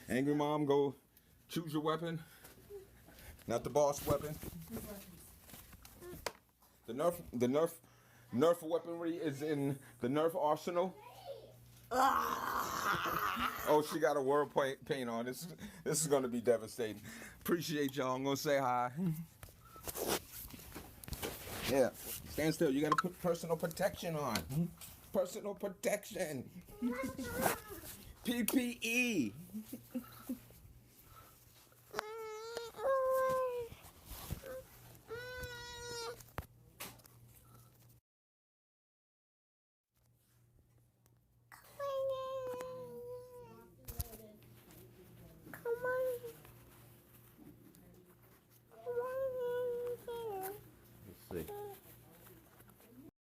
Angry mom, go choose your weapon. Not the boss weapon. The Nerf weaponry is in the Nerf arsenal. Oh, she got a word paint on. This is gonna be devastating. Appreciate y'all. I'm gonna say hi. Yeah, stand still. You gotta put personal protection on. Personal protection. PPE.